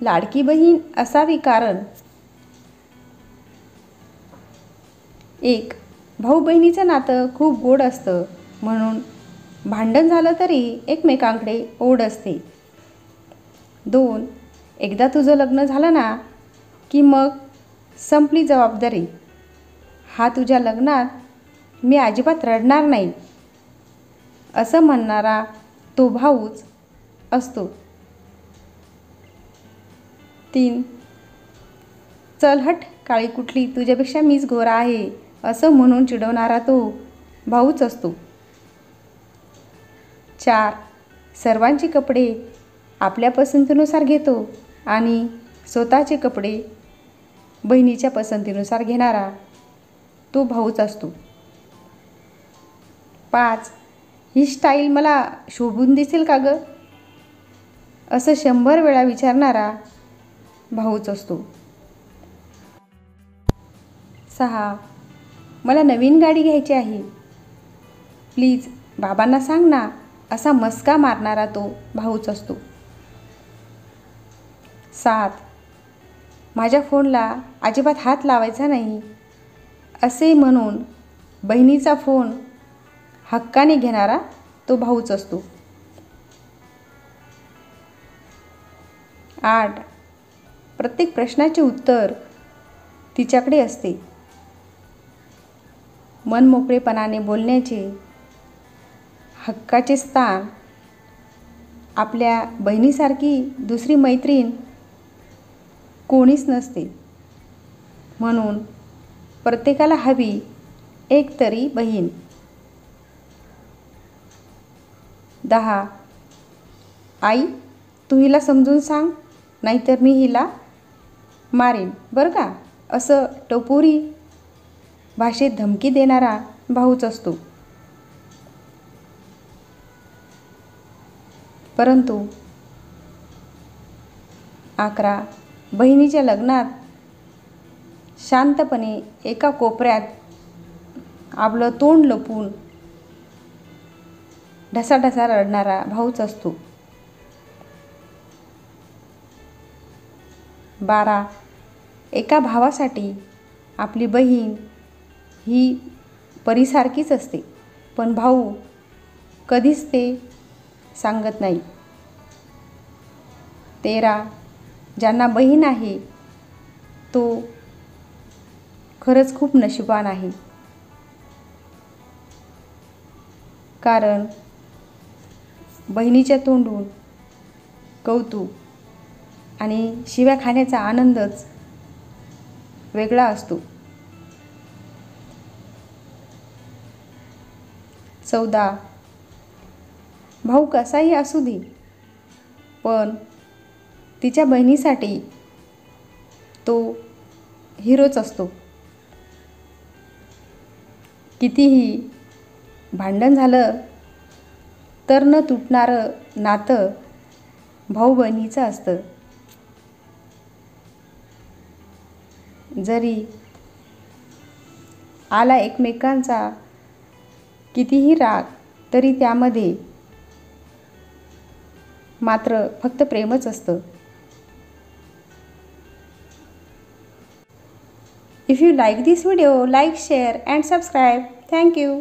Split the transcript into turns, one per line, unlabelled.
लाडकी बहीण असावी कारण 1. भाऊ बहिणीचं नातं खूप गोड असतं म्हणून भांडण झालं तरी एकमेकांकडे ओढ असते. 2. एकदा तुझं लग्न झालं ना की मग संपली जबाबदारी. हा तुझ्या लग्नात मी अजिबात रडणार नाही असं म्हणणारा तो भाऊच असतो. 3. चल हट काळी कुठली, तुझ्यापेक्षा मीच गोरा आहे असं म्हणून चिडवणारा तो भाऊच असतो. 4. सर्वांची कपडे आपल्या पसंतीनुसार घेतो आणि स्वतःचे कपडे बहिणीच्या पसंतीनुसार घेणारा तो भाऊच असतो. 5. ही स्टाईल मला शोभून दिसेल का गं असं 100 वेळा विचारणारा भाऊच असतो. 6. मला नवीन गाडी घ्यायची आहे, प्लीज बाबांना सांग ना असा मस्का मारणारा तो भाऊच असतो. 7. माझ्या फोनला अजिबात हात लावायचा नाही असे म्हणून बहिणीचा फोन हक्काने घेणारा तो भाऊच असतो. 8. प्रत्येक प्रश्नाचे उत्तर तिच्याकडे असते. मनमोकळेपणाने बोलण्याचे हक्काचे स्थान आपल्या बहिणीसारखी दुसरी मैत्रीण कोणीच नसते म्हणून प्रत्येकाला हवी एक तरी बहीण. 10. आई तू हिला समजून सांग नाहीतर मी हिला मारेन बरं का असं टपोरी भाषेत धमकी देणारा भाऊच असतो. परंतु 11. बहिणीच्या लग्नात शांतपणे एका कोपऱ्यात आपलं तोंड लपवून ढसाढसा रडणारा भाऊच असतो. 12. एका भावासाठी आपली बहीण ही परीसारखीच असते पण भाऊ कधीच ते सांगत नाही. 13. ज्यांना बहीण आहे तो खरंच खूप नशिबान आहे कारण बहिणीच्या तोंडून कौतुक आणि शिव्या खाण्याचा आनंदच वेगळा असतो. 14. भाऊ कसाही असू दे पण तिच्या बहिणीसाठी तो हिरोच असतो. कितीही भांडण झालं तर न तुटणारं नातं भाऊ बहिणीचं असतं. जरी आला एकमेकांचा कितीही राग तरी त्यामध्ये मात्र फक्त प्रेमच असतं. If you like this video, like, share and subscribe. Thank you.